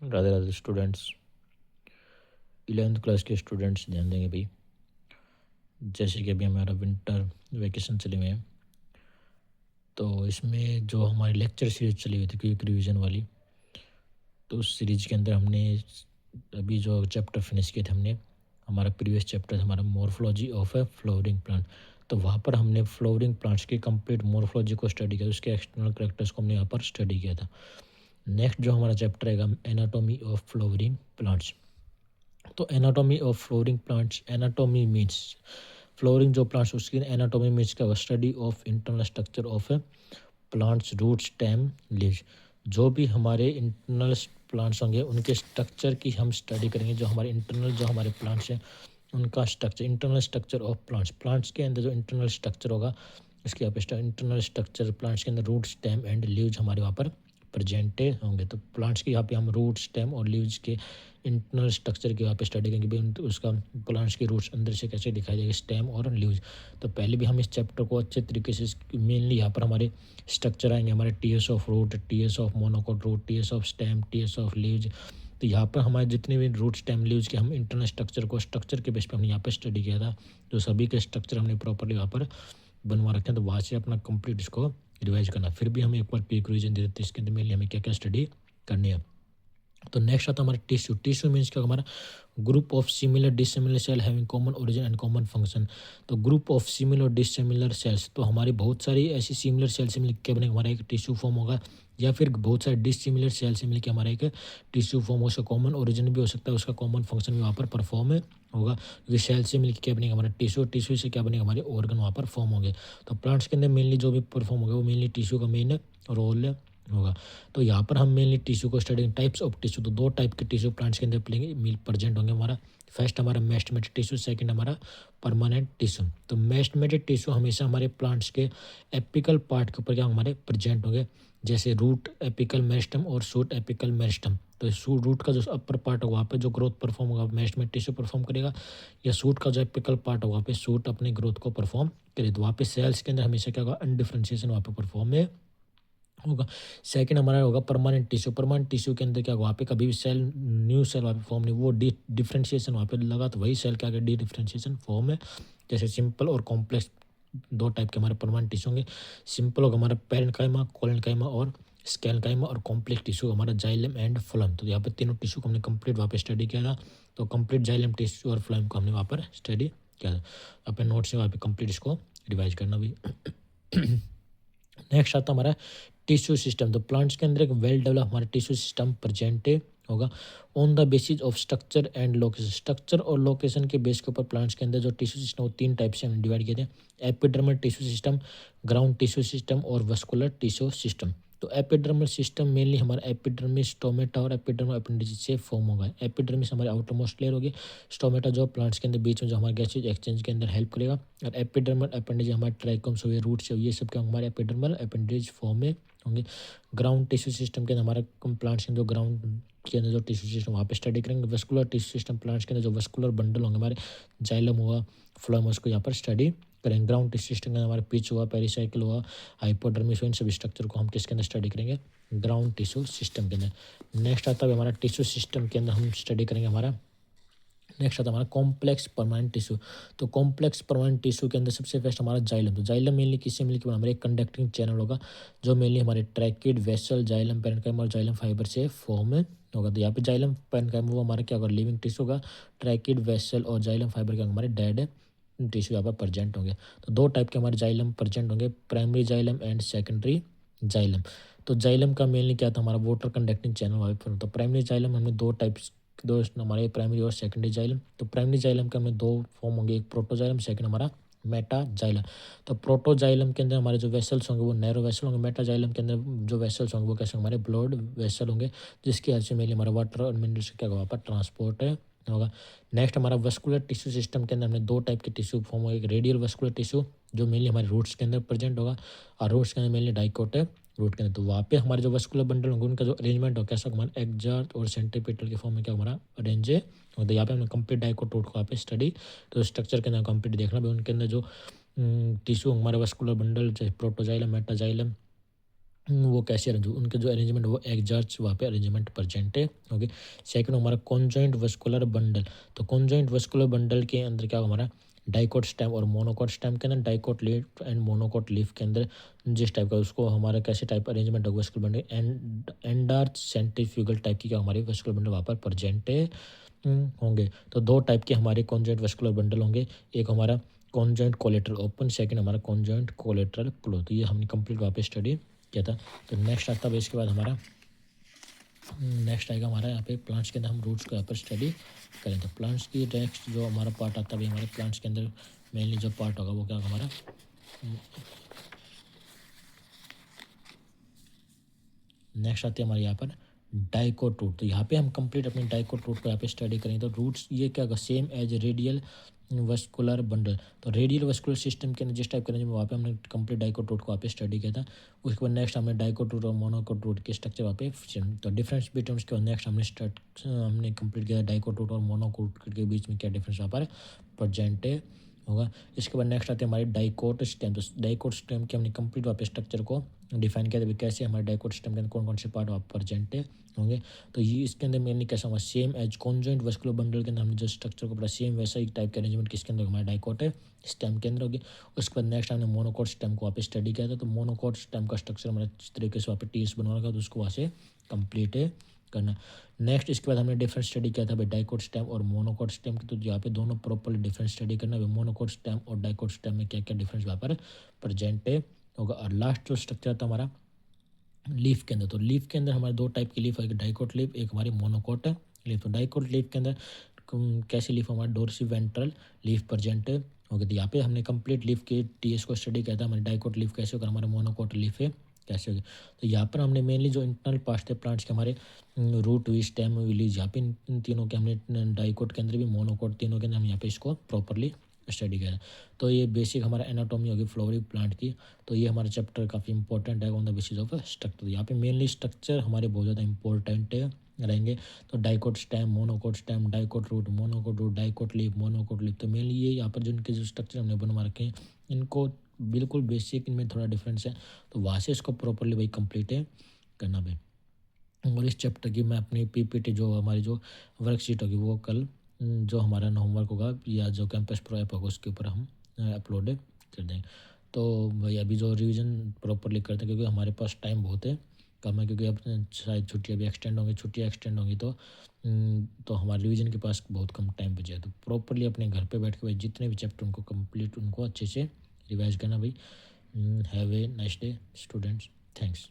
Radhe Radhe students. 11th class के students ध्यान देंगे भाई। जैसे कि अभी हमारा विंटर वेकेशन चले हुए हैं, तो इसमें जो हमारी लेक्चर सीरीज चली हुई थी क्विक रिवीजन वाली, तो उस सीरीज के अंदर हमने अभी जो चैप्टर फिनिश किए थे, हमने हमारा प्रीवियस चैप्टर हमारा morphology of A flowering plant. तो वहाँ पर हमने फ्लावरिंग प्लांट्स की कंप्लीट मॉर्फोलॉजी को स्टडी किया, उसके एक्सटर्नल कैरेक्टर्स को हमने यहाँ पर स्टडी किया था। नेक्स्ट जो हमारा चैप्टर है एनाटॉमी ऑफ फ्लावरिंग प्लांट्स। तो anatomy of flowering plants, anatomy means flowering जो प्लांट्स उसकी एनाटॉमी मीन्स क्या, study of internal structure of plants, root, stem, leaves. जो भी हमारे इंटरनल प्लांट्स होंगे उनके स्ट्रक्चर की हम स्टडी करेंगे। जो हमारे इंटरनल जो हमारे प्लांट्स हैं उनका structure, internal structure of plants, plants के अंदर जो इंटरनल स्ट्रक्चर होगा इसके यहाँ पे इंटरनल स्ट्रक्चर प्लांट्स के अंदर रूट, स्टेम एंड लीव्स हमारे वहाँ पर प्रेजेंटे होंगे। तो प्लांट्स की यहाँ पे हम रूट, स्टेम और लीव्स के इंटरनल स्ट्रक्चर की यहाँ पे स्टडी करेंगे भाई, उसका प्लांट्स की रूट्स अंदर से कैसे दिखाई देगी, स्टेम और लीव्स। तो पहले भी हम इस चैप्टर को अच्छे तरीके से मेनली यहाँ पर हमारे स्ट्रक्चर आएंगे, हमारे TS of root, TS of monocot root, TS of stem, TS of leaves. तो यहाँ पर हमारे जितने भी रूट, स्टेम, लीव्स के हम इंटरनल स्ट्रक्चर को स्ट्रक्चर के बेस पे हमने यहाँ पे स्टडी किया था। तो सभी के स्ट्रक्चर हमने प्रॉपरली यहाँ पर बनवा रखे हैं। तो वहाँ से अपना कंप्लीट इसको रिवाइज करना। फिर भी हम एक बार क्विक रिवीजन दे देते हैं इसके अंदर मेनली हमें क्या क्या स्टडी करनी है। तो नेक्स्ट आता है हमारा टिश्यू। टिश्यू मीन्स क्या, हमारा group of similar dissimilar cell having common origin and common function. तो group of similar dissimilar cells, तो हमारी बहुत सारी ऐसी सिमिलर सेल से मिलकर बने हमारा एक टिश्यू फॉर्म होगा, या फिर बहुत सारे डिसिमिलर सेल से मिलकर हमारा एक टिश्यू फॉर्म हो सकता है। कॉमन ओरिजिन भी हो सकता है, उसका कॉमन फंक्शन भी वहाँ पर परफॉर्म होगा। क्योंकि सेल से मिलकर क्या बनेगा हमारा टिश्यू, टिश्यू से क्या बनेगा हमारे ऑर्गन वहाँ पर फॉर्म होंगे। तो प्लांट्स के अंदर मेनली जो भी परफॉर्म होगा वो मेनली टिश्यू का मेन रोल होगा। तो यहाँ पर हम मेनली टिश्यू को स्टडी, टाइप्स ऑफ टिश्यू, तो दो टाइप के टिश्यू प्लांट्स के अंदर मिल प्रेजेंट होंगे हमारा। फर्स्ट हमारा मेस्टमेटेड टिश्यू, सेकंड हमारा परमानेंट टिश्यू। तो मेस्टमेटेड टिश्यू हमेशा हमारे प्लांट्स के एपिकल पार्ट के ऊपर क्या हमारे प्रेजेंट होंगे, जैसे रूट एपिकल मेरिस्टम और शूट एपिकल मेरिस्टम। तो रूट का जो अपर पार्ट होगा वहाँ पे जो ग्रोथ परफॉर्म होगा मेस्टमेटेड टिश्यू परफॉर्म करेगा, या शूट का जो एपिकल पार्ट होगा वहाँ पे शूट अपनी ग्रोथ को परफॉर्म करे। तो वहाँ पे सेल्स के अंदर हमेशा क्या होगा, अनडिफ्रेंशिएशन वहाँ पे परफॉर्म होगा। सेकंड हमारा होगा परमानेंट टिश्यू। परमानेंट टिश्यू के अंदर क्या वहाँ पे कभी भी सेल, न्यू सेल वहाँ पे फॉर्म नहीं, वो डिफ्रेंशिएशन वहाँ पे लगा तो वही सेल क्या डी डिफ्रेंशिएशन फॉर्म है। जैसे सिंपल और कॉम्प्लेक्स दो टाइप के हमारे परमानेंट टिश्यू होंगे। सिंपल होगा हमारा पेरेन्काइमा, कोलेन्काइमा और स्केलेन्काइमा, और कॉम्प्लेक्स टिश्यू हमारा जाइलम एंड फ्लोएम। तो यहाँ पे तीनों टिश्यू को हमने कंप्लीट वहाँ पे स्टडी किया था। तो कंप्लीट जाइलम टिश्यू और फ्लोएम को हमने वहाँ पर स्टडी किया था। अपने नोट से वहाँ पे कंप्लीट इसको रिवाइज करना भी। नेक्स्ट आता हमारा टिश्यू सिस्टम। तो प्लांट्स के अंदर एक वेल डेवलप हमारा टिश्यू सिस्टम प्रेजेंट होगा on the basis of structure and location. Structure और लोकेशन के बेस के ऊपर प्लांट्स के अंदर जो टिश्यू सिस्टम वो तीन टाइप से हमने डिवाइड किए थे, epidermal tissue system, ground tissue system और वस्कुलर टिश्यू सिस्टम। तो एपिडर्मल सिस्टम मेनली हमारा एपिडर्मिस, स्टोमेटा और एपिडर्मल अपेंडिज से फॉर्म होगा। एपिडर्मिस हमारे आउटर मोस्ट लेयर होगी, स्टोमेटा जो प्लांट्स के अंदर बीच में जो हमारे गैसेज एक्सचेंज के अंदर हेल्प करेगा, और एपिडर्मल अपेंडिज हमारे ट्राइकोम्स हुए, रूट्स हुए, ये सब क्या हमारे एपिडर्मल अपेंडिज फॉर्म में होंगे। ग्राउंड टिश्यू सिस्टम के अंदर हमारा प्लांट्स के अंदर जो ग्राउंड के अंदर जो टिश्यू सिस्टम वहाँ पे स्टडी करेंगे। वस्कुलर टिश्यू सिस्टम प्लांट्स के अंदर जो वस्कुलर बंडल होंगे हमारे, जाइलम हुआ, फ्लोएम, उसको यहाँ पर स्टडी करेंगे। ग्राउंड टिश्यू सिस्टम के अंदर हमारे पिच हुआ, पेरिसाइकिल हुआ, हाइपोडर्मिस हुआ, इन सभी स्ट्रक्चर को हम किसके अंदर स्टडी करेंगे, ग्राउंड टिश्यू सिस्टम के अंदर। नेक्स्ट आता है हमारा टिश्यू सिस्टम के अंदर हम स्टडी करेंगे हमारा, नेक्स्ट आता है हमारा कॉम्प्लेक्स परमानेंट टिश्यू। तो कॉम्प्लेक्स परमानेंट टिश्यू के अंदर सबसे फर्स्ट हमारा जाइलम। तो जाइलम मेनली किससे मिलकर हमारे एक कंडक्टिंग चैनल होगा, जो मेनली हमारे ट्रैकिड, वेसल, जाइलम पेरेन्काइम और जाइलम फाइबर से फॉर्म होगा। तो यहाँ पे जाइलम पेरेन्काइम वो हमारा क्या होगा, लिविंग टिश्यू होगा। ट्रैकिड, वेसल और जाइलम फाइबर के हमारे डेड टिश्यू यहाँ पर प्रेजेंट होंगे। तो दो टाइप के हमारे जाइलम प्रेजेंट होंगे, primary xylem and secondary xylem. तो जाइलम का मेनली क्या था, हमारा वाटर कंडक्टिंग चैनल वहाँ पर। तो प्राइमरी जाइलम हमें दो हमारे प्राइमरी और सेकेंडरी जाइलम। तो प्राइमरी जाइलम के हमें दो फॉर्म होंगे, एक प्रोटोजाइलम, सेकंड हमारा मेटाजाइलम। तो प्रोटोजाइलम के अंदर हमारे जो वेसल्स होंगे वो नैरो वेसल होंगे। मेटाजाइलम के अंदर जो वेसल्स होंगे वो कैसे हमारे ब्लड वेसल होंगे, जिसकी हेल्प से मेनली हमारा वाटर और मिनरल्स क्या होगा वहाँ पर ट्रांसपोर्ट होगा। नेक्स्ट हमारा वस्कुलर टिश्यू सिस्टम के अंदर हमने दो टाइप के टिश्यू फॉर्म होगा, एक रेडियल वस्कुलर टिश्यू जो मेनली हमारे रूट्स के अंदर प्रेजेंट होगा, और रूट्स के अंदर मेनली डाइकोट रूट के अंदर। तो वहाँ पे हमारे जो वस्कुलर बंडल होंगे उनका जो अरेंजमेंट हो कैसा हमारा एक्जार्ट और सेंट्रीपिटल के फॉर्म में क्या हमारा अरेंज है। तो यहाँ पे हमने कंप्लीट डाइकोट रूट को यहाँ पे स्टडी, तो स्ट्रक्चर के अंदर कंप्लीट देखना भी उनके अंदर जो टिश्यू हमारे वस्कुलर बंडल जैसे प्रोटोजाइलम, मेटाजाइलम वो कैसे अरेंज उनके जो अरेंजमेंट वो एग्जर्ट्स वहाँ पे अरेंजमेंट प्रेजेंट है। ओके, सेकंड हमारा कॉन्जॉइंट वस्कुलर बंडल। तो कॉन्जॉइंट वस्कुलर बंडल के अंदर क्या हमारा डाइकोट स्टेम और मोनोकोट स्टेम के अंदर dicot leaf and monocot leaf के अंदर जिस टाइप का उसको हमारा कैसे टाइप अरेंजमेंट होगा vascular bundle endarch centrifugal type की क्या हमारी वस्कुलर बंडल वहाँ पर प्रेजेंट है होंगे। तो दो टाइप के हमारे कॉन्जॉइंट वस्कुलर बंडल होंगे, एक हमारा कॉन्जॉइंट कोलेटरल ओपन, सेकंड हमारा कॉन्जॉइंट कोलेटरल क्लोज। तो ये हमने कंप्लीट वहाँ पे स्टडी किया था। तो नेक्स्ट आता है इसके बाद हमारा नेक्स्ट आएगा हमारा यहाँ पे प्लांट्स के अंदर हम रूट्स को यहाँ पर स्टडी करें। तो प्लांट्स की नेक्स्ट जो हमारा पार्ट आता है हमारे प्लांट्स के अंदर मेनली जो पार्ट होगा वो क्या होगा हमारा नेक्स्ट आती है हमारे यहाँ पर डाइकोट रूट। तो यहाँ पे हम कंप्लीट अपने डाइकोट रूट को यहाँ पे स्टडी करेंगे। तो रूट्स ये क्या होगा same as radial vascular bundle. तो रेडियल वस्कुलर सिस्टम के अंदर जिस टाइप करेंगे वहाँ पे हमने कंप्लीट डाइकोट रूट को वहाँ पे स्टडी किया था। उसके बाद नेक्स्ट हमने डाइकोट रूट और मोनोकोट रूट के स्ट्रक्चर वहाँ पे तो डिफरेंस बिटवीन उसके बाद नेक्स्ट हमने कंप्लीट किया डाइकोट रूट और मोनोकोट के बीच में क्या डिफरेंस वहाँ पर प्रेजेंट होगा। इसके बाद नेक्स्ट आते हैं हमारे डाइकोट स्टेम। तो डाइकोट स्टेम के हमने कंप्लीट वहाँ पे स्ट्रक्चर को डिफाइन किया था कैसे हमारे डाइकोट स्टेम के अंदर कौन कौन से पार्ट वहाँ प्रेजेंट होंगे। तो ये इसके अंदर मेनली कैसा होगा same as conjoint vascular bundle के अंदर हमने जो स्ट्रक्चर को पढ़ा सेम वैसा ही टाइप का अरेंजमेंट किसके अंदर हमारे डाइकोट स्टेम के अंदर होगी। उसके बाद नेक्स्ट हमने मोनोकोट स्टेम को वहाँ पे स्टडी किया था। तो मोनोकोट स्टेम का स्ट्रक्चर हमारे इस तरीके से वहाँ पे टीएस बनवा रखा तो उसको वहाँ से कंप्लीट करना। नेक्स्ट इसके बाद हमने डिफरेंट स्टडी किया था भाई डाइकोट स्टेम और मोनोकोट स्टेम की। तो यहाँ पे दोनों प्रॉपरली डिफरेंट स्टडी करना है मोनोकोट स्टेम और डाइकोट स्टेम में क्या क्या डिफरेंस वहाँ पर प्रेजेंट होगा। और लास्ट जो स्ट्रक्चर था हमारा लीफ के अंदर। तो लीफ के अंदर हमारे दो टाइप की लीफ है, एक डाइकोट लीफ एक हमारी मोनोकोट लीफ। तो डाइकोट लीफ के अंदर कैसी लीफ हमारा डोर्सी वेंट्रल लीफ प्रेजेंट हो गई। तो यहाँ पे हमने कंप्लीट लीफ के टीएस को स्टडी किया था हमारे डाइकोट लीफ कैसे होगा हमारे मोनोकोट लीफ है कैसे होगी। तो यहाँ पर हमने मेनली जो इंटरनल पार्ट्स थे प्लांट्स के हमारे रूट वी स्टेम विलीज यहाँ पे इन तीनों के हमने डाइकोट के अंदर भी मोनोकोट तीनों के अंदर हम यहाँ पे इसको प्रॉपरली स्टडी करें। तो ये बेसिक हमारा एनाटॉमी होगी फ्लोरिक प्लांट की। तो ये हमारा चैप्टर काफ़ी इंपॉर्टेंट है on the basis of structure. यहाँ पे मेनली स्ट्रक्चर हमारे बहुत ज़्यादा इंपॉर्टेंट रहेंगे। तो dicot stem monocot stem dicot root dicot leaf monocot leaf. तो मेनली ये यहाँ पर जो इनके जो स्ट्रक्चर हमने बनवा रखे हैं इनको बिल्कुल बेसिक इनमें थोड़ा डिफरेंस है। तो वहाँ से इसको प्रॉपरली भाई कंप्लीट करना भाई। और इस चैप्टर की मैं अपनी पीपीटी जो हमारी जो वर्कशीट होगी वो कल जो हमारा होमवर्क होगा या जो कैंपस प्रो ऐप होगा उसके ऊपर हम अपलोड कर देंगे। तो भाई अभी जो रिवीजन प्रॉपरली करते हैं क्योंकि हमारे पास टाइम बहुत है कम है क्योंकि अब शायद छुट्टियाँ भी एक्सटेंड होंगी छुट्टियाँ एक्सटेंड होंगी तो हमारे रिवीजन के पास बहुत कम टाइम बचा है। तो प्रॉपरली अपने घर पे बैठ के भाई जितने भी चैप्टर उनको कंप्लीट उनको अच्छे से रिवाइज करना भाई। Have a nice day students, thanks.